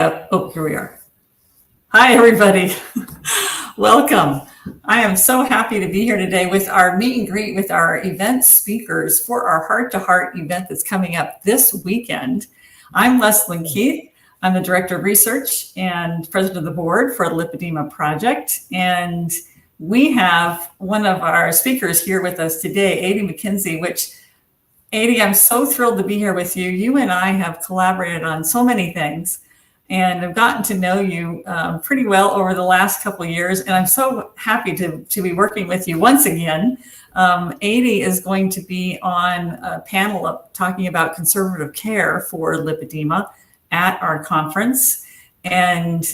Here we are. Hi, everybody. Welcome. I am so happy to be here today with our meet and greet with our event speakers for our heart-to-heart event that's coming up this weekend. I'm Leslyn Keith. I'm the Director of Research and President of the Board for the Lipedema Project. And we have one of our speakers here with us today, Adie MacKenzie, which, Adie, I'm so thrilled to be here with you. You and I have collaborated on so many things, and I've gotten to know you pretty well over the last couple of years. And I'm so happy to be working with you once again. Adie is going to be on a panel talking about conservative care for lipedema at our conference. And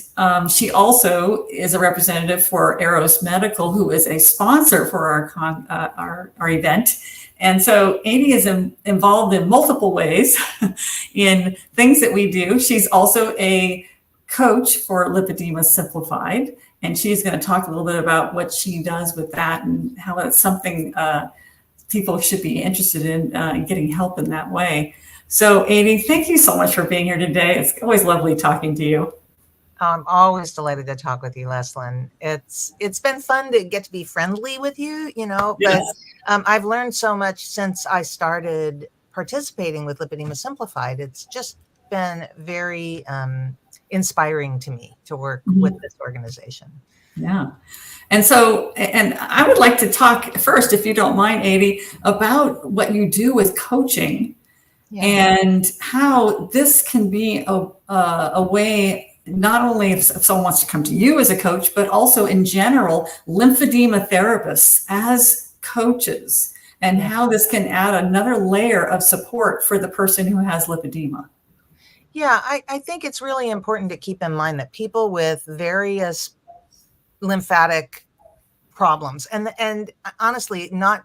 she also is a representative for AIROS Medical, who is a sponsor for our event. And so Adie is involved in multiple ways in things that we do. She's also a coach for Lipedema Simplified, and she's going to talk a little bit about what she does with that and how it's something people should be interested in getting help in that way. So Adie, thank you so much for being here today. It's always lovely talking to you. I'm always delighted to talk with you, Leslyn. It's been fun to get to be friendly with you, but Yes. I've learned so much since I started participating with Lipedema Simplified. It's just been very inspiring to me to work with this organization. Yeah. And so, and I would like to talk first, if you don't mind, Adie, about what you do with coaching and how this can be a way, not only if someone wants to come to you as a coach, but also in general, lymphedema therapists as coaches, and how this can add another layer of support for the person who has lipedema. Yeah, I think it's really important to keep in mind that people with various lymphatic problems, and honestly, not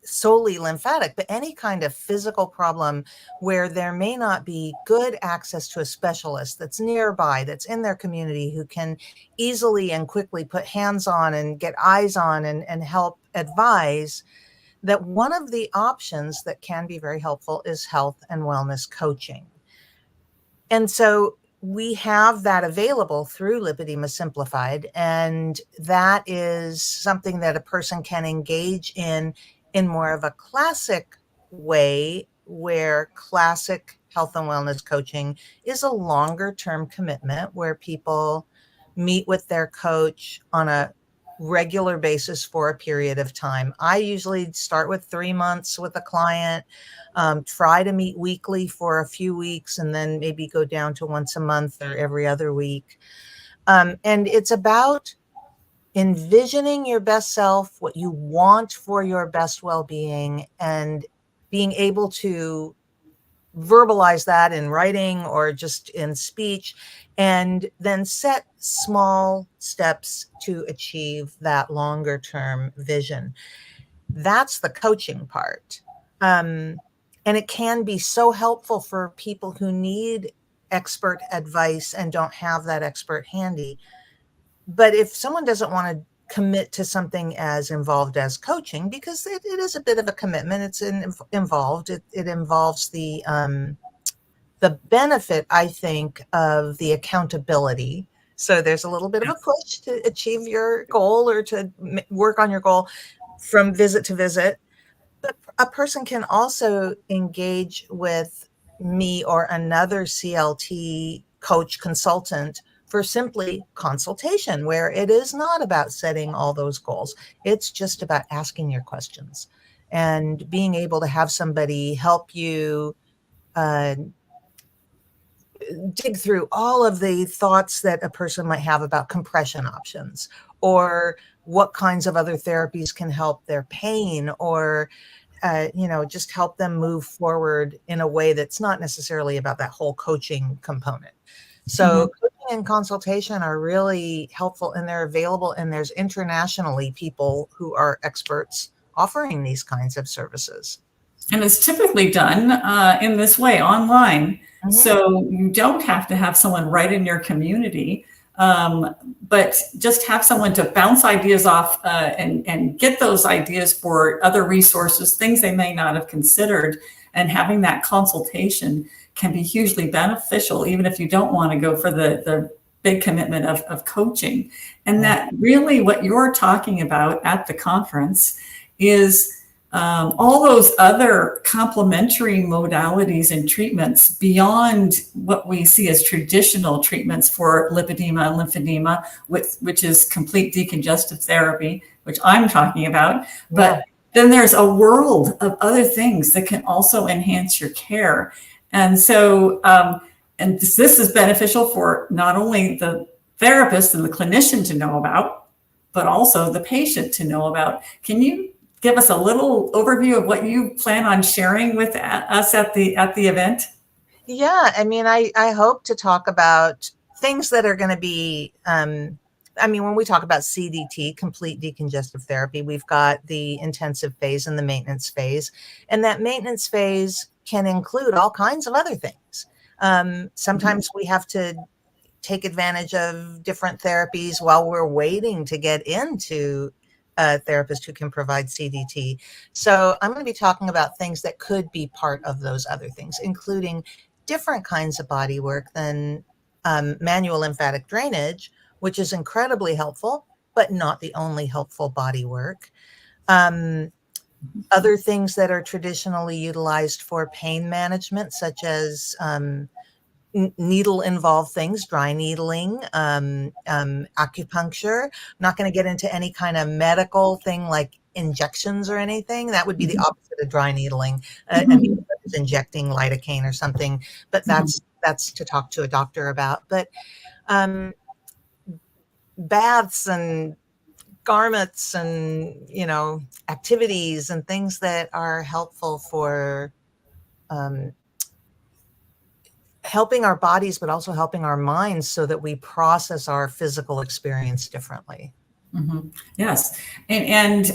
solely lymphatic, but any kind of physical problem where there may not be good access to a specialist that's nearby, that's in their community, who can easily and quickly put hands on and get eyes on and help advise, that one of the options that can be very helpful is health and wellness coaching. And so we have that available through Lipedema Simplified, and that is something that a person can engage in more of a classic way, where classic health and wellness coaching is a longer term commitment where people meet with their coach on a regular basis for a period of time. I usually start with 3 months with a client, try to meet weekly for a few weeks, and then maybe go down to once a month or every other week. And it's about envisioning your best self, what you want for your best well-being, and being able to verbalize that in writing or just in speech, and then set small steps to achieve that longer term vision. That's the coaching part. And it can be so helpful for people who need expert advice and don't have that expert handy. But if someone doesn't want to commit to something as involved as coaching, because it is a bit of a commitment, it's involved. It involves the benefit, I think, of the accountability. So there's a little bit of a push to achieve your goal or to work on your goal from visit to visit. But a person can also engage with me or another CLT coach consultant for simply consultation, where it is not about setting all those goals. It's just about asking your questions and being able to have somebody help you dig through all of the thoughts that a person might have about compression options, or what kinds of other therapies can help their pain, or just help them move forward in a way that's not necessarily about that whole coaching component. So coaching and consultation are really helpful, and they're available, and there's internationally people who are experts offering these kinds of services. And it's typically done in this way, online. So you don't have to have someone right in your community, but just have someone to bounce ideas off and get those ideas for other resources, things they may not have considered. And having that consultation can be hugely beneficial, even if you don't want to go for the big commitment of coaching. And that really what you're talking about at the conference is all those other complementary modalities and treatments beyond what we see as traditional treatments for lipedema and lymphedema, which is complete decongestive therapy, which I'm talking about. But then there's a world of other things that can also enhance your care. And so, and this is beneficial for not only the therapist and the clinician to know about, but also the patient to know about. Can you give us a little overview of what you plan on sharing with us at the event? Yeah, I mean, I hope to talk about things that are going to be, I mean, when we talk about CDT, complete decongestive therapy, we've got the intensive phase and the maintenance phase. And that maintenance phase can include all kinds of other things. Sometimes we have to take advantage of different therapies while we're waiting to get into a therapist who can provide CDT. So I'm going to be talking about things that could be part of those other things, including different kinds of body work than manual lymphatic drainage, which is incredibly helpful, but not the only helpful body work. Other things that are traditionally utilized for pain management, such as needle-involved things, dry needling, acupuncture. I'm not going to get into any kind of medical thing like injections or anything. That would be the opposite of dry needling. I mean, injecting lidocaine or something, but that's to talk to a doctor about. But baths and garments and, you know, activities and things that are helpful for helping our bodies, but also helping our minds so that we process our physical experience differently. Yes. And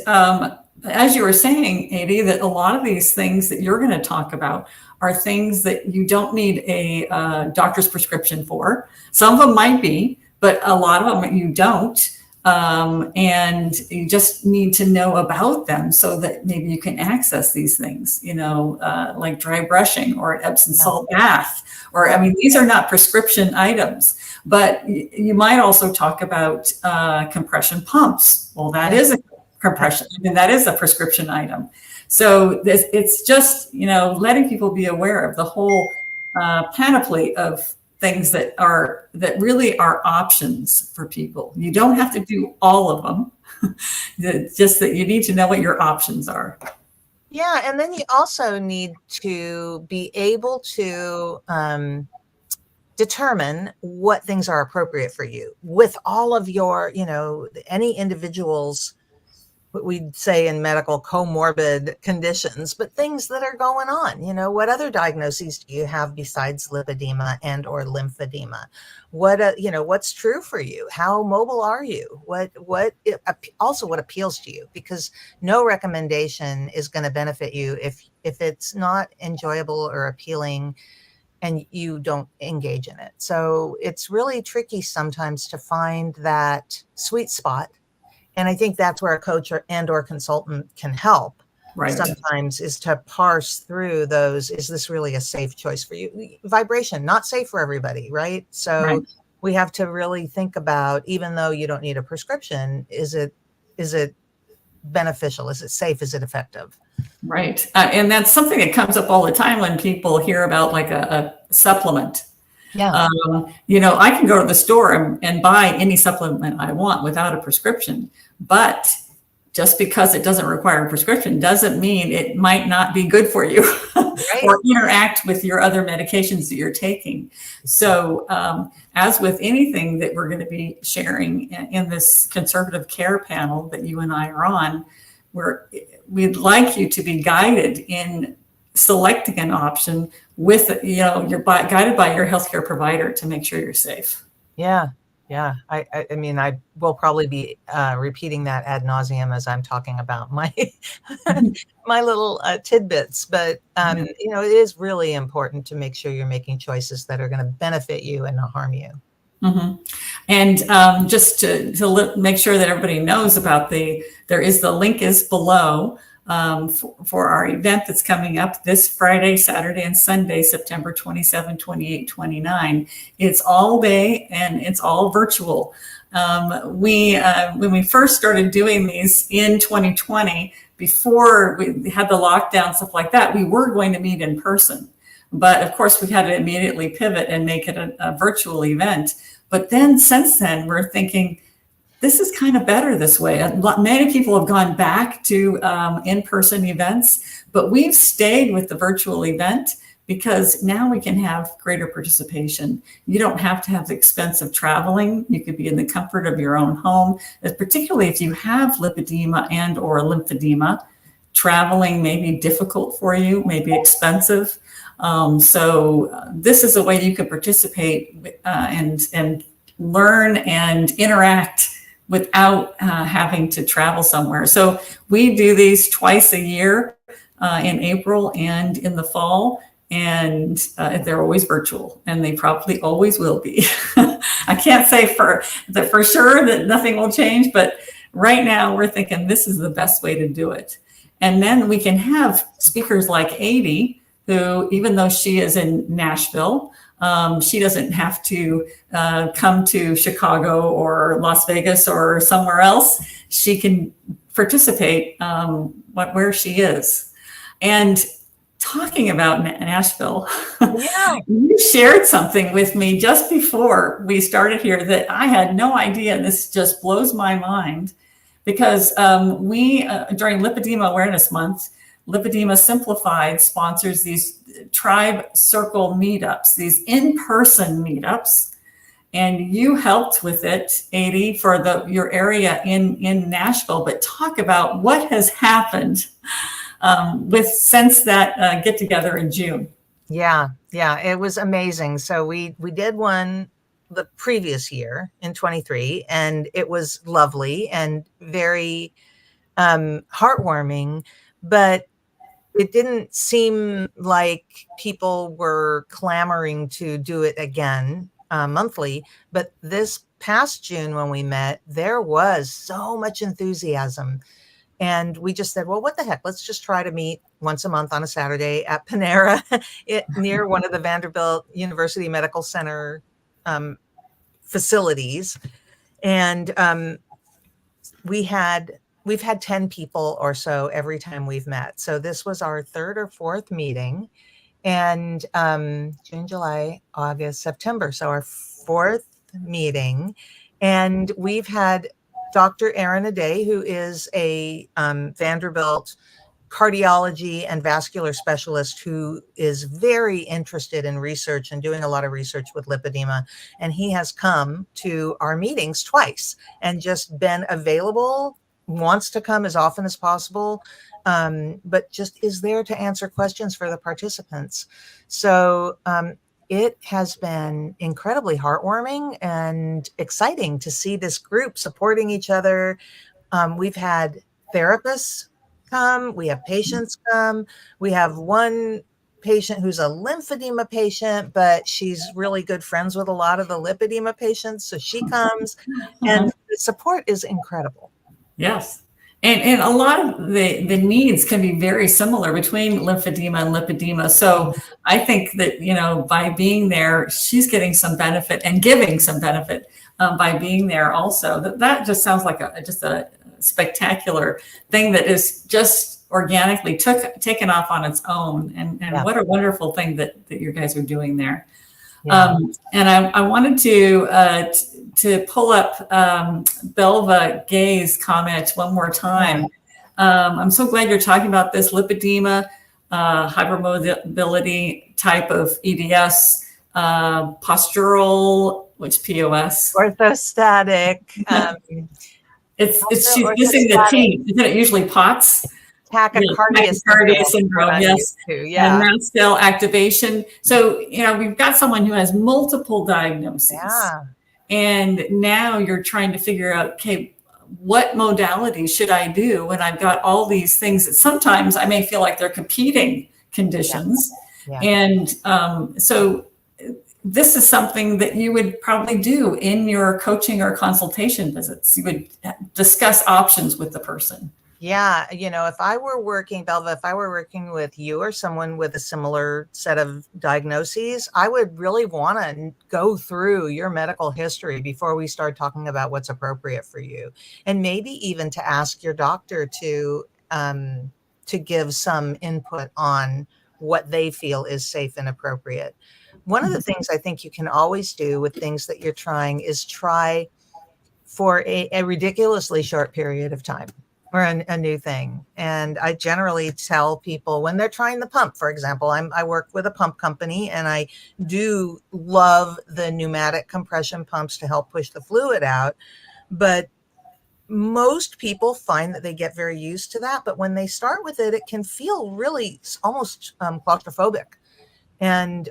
as you were saying, Adie, that a lot of these things that you're going to talk about are things that you don't need a doctor's prescription for. Some of them might be, but a lot of them you don't. And you just need to know about them so that maybe you can access these things, you know, like dry brushing or an Epsom salt bath. Or, I mean, these are not prescription items, but you might also talk about compression pumps. Well, that is a compression, I mean, that is a prescription item. So it's just, you know, letting people be aware of the whole panoply of things that really are options for people. You don't have to do all of them. Just that you need to know what your options are. Yeah, and then you also need to be able to determine what things are appropriate for you with all of your, you know, any individual's, what we'd say in medical, comorbid conditions, but things that are going on. You know, what other diagnoses do you have besides lipedema and or lymphedema? What you know, what's true for you? How mobile are you? Also what appeals to you? Because no recommendation is going to benefit you if it's not enjoyable or appealing and you don't engage in it. So it's really tricky sometimes to find that sweet spot. And I think that's where a coach or consultant can help. Right. Sometimes is to parse through those. Is this really a safe choice for you? Vibration, not safe for everybody, right? So we have to really think about, even though you don't need a prescription, is it beneficial? Is it safe? Is it effective? Right. And that's something that comes up all the time when people hear about like a supplement. Yeah. You know, I can go to the store and buy any supplement I want without a prescription, but just because it doesn't require a prescription doesn't mean it might not be good for you or interact with your other medications that you're taking. So as with anything that we're going to be sharing in this conservative care panel that you and I are on, we'd like you to be guided in selecting an option with, you know, you're guided by your healthcare provider to make sure you're safe. Yeah. Yeah. I mean, I will probably be repeating that ad nauseum as I'm talking about my my little tidbits. But, you know, it is really important to make sure you're making choices that are going to benefit you and not harm you. And just to make sure that everybody knows about there is the link is below for our event that's coming up this Friday, Saturday, and Sunday, September 27, 28, 29. It's all day and it's all virtual. When we first started doing these in 2020, before we had the lockdown, stuff like that, we were going to meet in person. But of course, we had to immediately pivot and make it a virtual event. But then since then, we're thinking, this is kind of better this way. Many people have gone back to in-person events, but we've stayed with the virtual event because now we can have greater participation. You don't have to have the expense of traveling. You could be in the comfort of your own home, particularly if you have lipedema and or lymphedema. Traveling may be difficult for you, may be expensive. So this is a way you can participate and learn and interact without having to travel somewhere. So we do these twice a year in April and in the fall, and they're always virtual, and they probably always will be. I can't say for sure that nothing will change, but right now we're thinking this is the best way to do it. And then we can have speakers like Adie, who, even though she is in Nashville, she doesn't have to come to Chicago or Las Vegas or somewhere else. She can participate where she is. And talking about Nashville, yeah. You shared something with me just before we started here that I had no idea. This just blows my mind because we, during Lipedema Awareness Month, Lipedema Simplified sponsors these tribe circle meetups, these in-person meetups, and you helped with it, Adie, for your area in Nashville. But talk about what has happened since that get together in June. Yeah, it was amazing. So we did one the previous year in 23, and it was lovely and very heartwarming, but it didn't seem like people were clamoring to do it again monthly. But this past June when we met, there was so much enthusiasm. And we just said, well, what the heck? Let's just try to meet once a month on a Saturday at Panera near one of the Vanderbilt University Medical Center facilities. And we've had 10 people or so every time we've met. So this was our third or fourth meeting, and June, July, August, September. So our fourth meeting, and we've had Dr. Erin Adie, who is a Vanderbilt cardiology and vascular specialist who is very interested in research and doing a lot of research with lipedema. And he has come to our meetings twice and just been available, wants to come as often as possible, but just is there to answer questions for the participants. So it has been incredibly heartwarming and exciting to see this group supporting each other. We've had therapists come, we have patients come, we have one patient who's a lymphedema patient, but she's really good friends with a lot of the lipedema patients, so she comes, and the support is incredible. Yes. And a lot of the needs can be very similar between lymphedema and lipedema. So I think that, by being there, she's getting some benefit and giving some benefit by being there also. That just sounds like just a spectacular thing that is just organically taken off on its own. And yeah. What a wonderful thing that you guys are doing there. Yeah. And I wanted to pull up Belva Gay's comment one more time. I'm so glad you're talking about this lipedema, hypermobility type of EDS, postural, which POS? Orthostatic. She's missing the T. Isn't it usually POTS? Tachycardia syndrome, yes. Yeah. And mast cell activation. So, we've got someone who has multiple diagnoses. Yeah. And now you're trying to figure out, okay, what modality should I do when I've got all these things that sometimes I may feel like they're competing conditions. Yeah. And so this is something that you would probably do in your coaching or consultation visits. You would discuss options with the person. Yeah, if I were working, Belva, if I were working with you or someone with a similar set of diagnoses, I would really want to go through your medical history before we start talking about what's appropriate for you. And maybe even to ask your doctor to give some input on what they feel is safe and appropriate. One of the things I think you can always do with things that you're trying is try for a ridiculously short period of time or a new thing. And I generally tell people when they're trying the pump, for example, I work with a pump company and I do love the pneumatic compression pumps to help push the fluid out. But most people find that they get very used to that. But when they start with it, it can feel really almost claustrophobic. And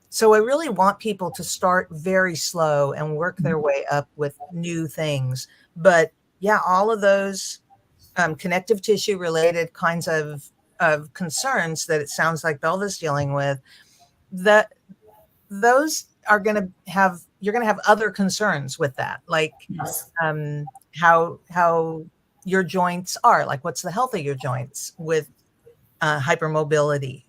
so I really want people to start very slow and work their way up with new things. But yeah, all of those connective tissue related kinds of concerns that it sounds like Belva's dealing with, that those are going to have, you're going to have other concerns with that, like Yes. how your joints are, like what's the health of your joints with hypermobility,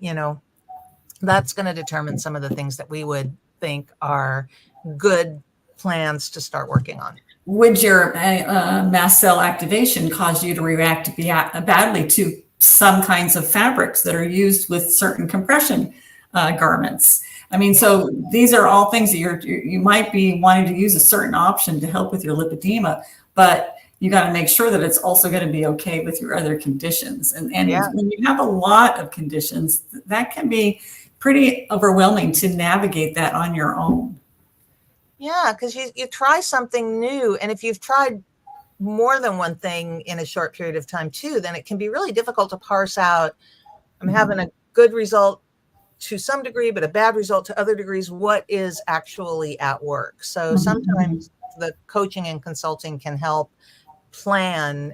that's going to determine some of the things that we would think are good plans to start working on. Would your mast cell activation cause you to react badly to some kinds of fabrics that are used with certain compression garments? I mean, so these are all things that you might be wanting to use a certain option to help with your lipedema, but you got to make sure that it's also going to be okay with your other conditions. And Yeah. when you have a lot of conditions, that can be pretty overwhelming to navigate that on your own. Yeah, because you try something new, and if you've tried more than one thing in a short period of time too, then it can be really difficult to parse out, I'm having a good result to some degree, but a bad result to other degrees. What is actually at work? So sometimes the coaching and consulting can help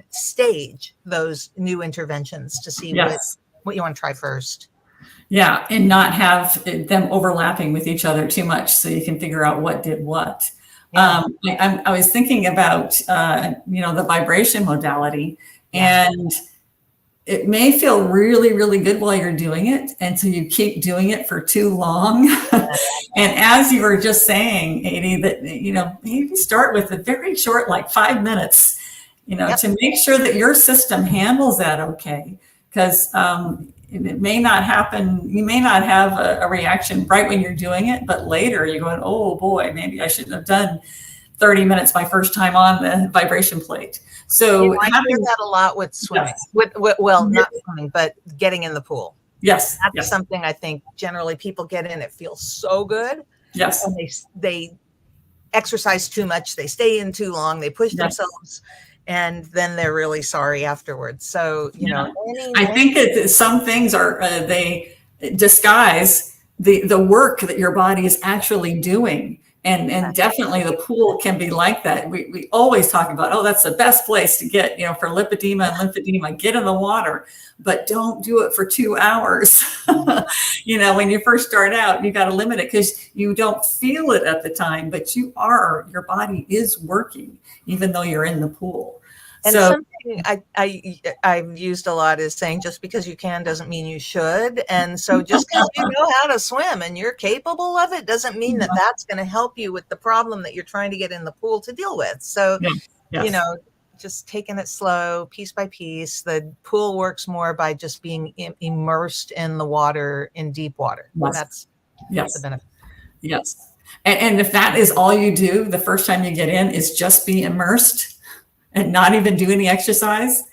stage those new interventions to see Yes. what you want to try first. Yeah, and not have them overlapping with each other too much, so you can figure out what did what. Yeah. I was thinking about the vibration modality, and it may feel really, really good while you're doing it, and so you keep doing it for too long. And as you were just saying, Adie, that maybe start with a very short, like 5 minutes, to make sure that your system handles that okay, because it may not happen. You may not have a reaction right when you're doing it, but later you're going, oh boy, maybe I shouldn't have done 30 minutes my first time on the vibration plate. So I hear that a lot with swimming. Yes. Well, not swimming, but getting in the pool. Yes. That's something I think generally people get in, it feels so good. Yes. And they exercise too much, they stay in too long, they push themselves, and then they're really sorry afterwards. So, I think that some things are, they disguise the work that your body is actually doing. And definitely the pool can be like that. We always talk about, oh, that's the best place to get, for lipedema and lymphedema, get in the water, but don't do it for 2 hours. When you first start out, you got to limit it because you don't feel it at the time, but your body is working, even though you're in the pool. And something I've used a lot is saying just because you can doesn't mean you should. And so just because you know how to swim and you're capable of it doesn't mean that that's going to help you with the problem that you're trying to get in the pool to deal with. So, just taking it slow, piece by piece. The pool works more by just being immersed in the water, in deep water. Yes. That's the benefit. Yes. And if that is all you do the first time you get in is just be immersed and not even do any exercise,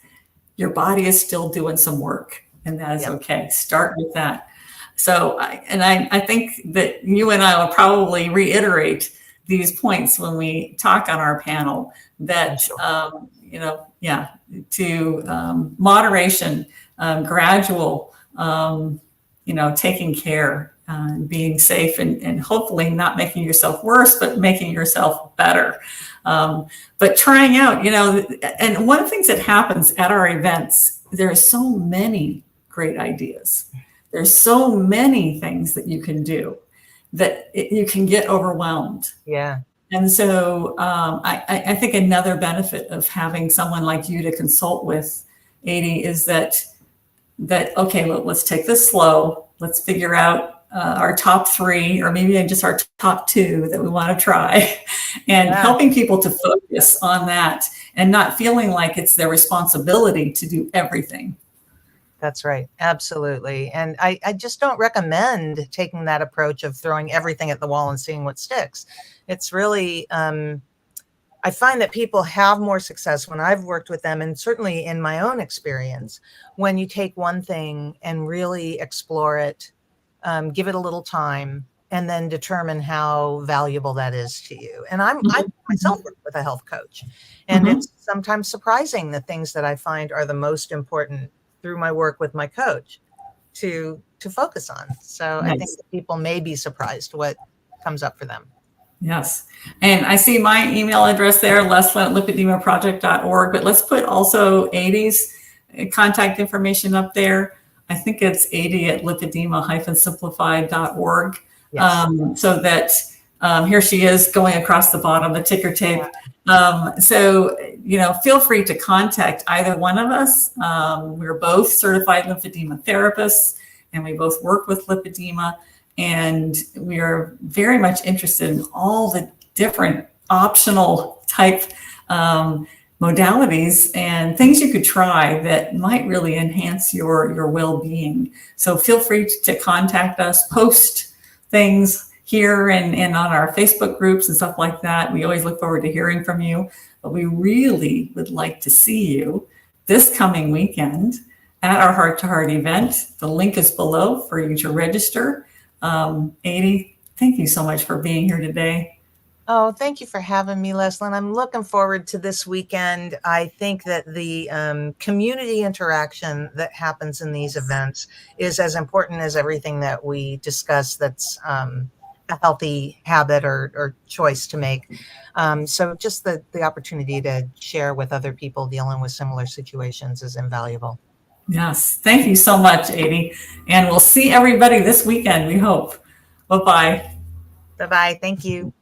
your body is still doing some work, and that is okay. Start with that. So, I think that you and I will probably reiterate these points when we talk on our panel, that, to moderation, gradual, taking care, being safe, and hopefully not making yourself worse, but making yourself better. But trying out, and one of the things that happens at our events, there are so many great ideas. There's so many things that you can do that you can get overwhelmed. Yeah. And so I think another benefit of having someone like you to consult with Adie, is that okay, well, let's take this slow. Let's figure out our top 3, or maybe just our top 2 that we want to try, and helping people to focus on that and not feeling like it's their responsibility to do everything. That's right. Absolutely. And I just don't recommend taking that approach of throwing everything at the wall and seeing what sticks. It's really, I find that people have more success when I've worked with them, and certainly in my own experience, when you take one thing and really explore it, give it a little time, and then determine how valuable that is to you. And I myself work with a health coach, and it's sometimes surprising the things that I find are the most important through my work with my coach to focus on. So I think that people may be surprised what comes up for them. Yes. And I see my email address there, Leslyn@lipedemaproject.org, but let's put also Adie's contact information up there. I think it's Adie@lipedema-simplified.org. Yes. So that here she is going across the bottom, the ticker tape. So, feel free to contact either one of us. We're both certified lymphedema therapists, and we both work with lipedema. And we are very much interested in all the different optional type modalities and things you could try that might really enhance your well-being. So feel free to contact us, post things here and on our Facebook groups and stuff like that. We always look forward to hearing from you, but we really would like to see you this coming weekend at our Heart to Heart event. The link is below for you to register. Adie, thank you so much for being here today. Oh, thank you for having me, Leslyn. I'm looking forward to this weekend. I think that the community interaction that happens in these events is as important as everything that we discuss that's a healthy habit or choice to make. So just the opportunity to share with other people dealing with similar situations is invaluable. Yes. Thank you so much, Adie. And we'll see everybody this weekend, we hope. Bye-bye. Bye-bye. Thank you.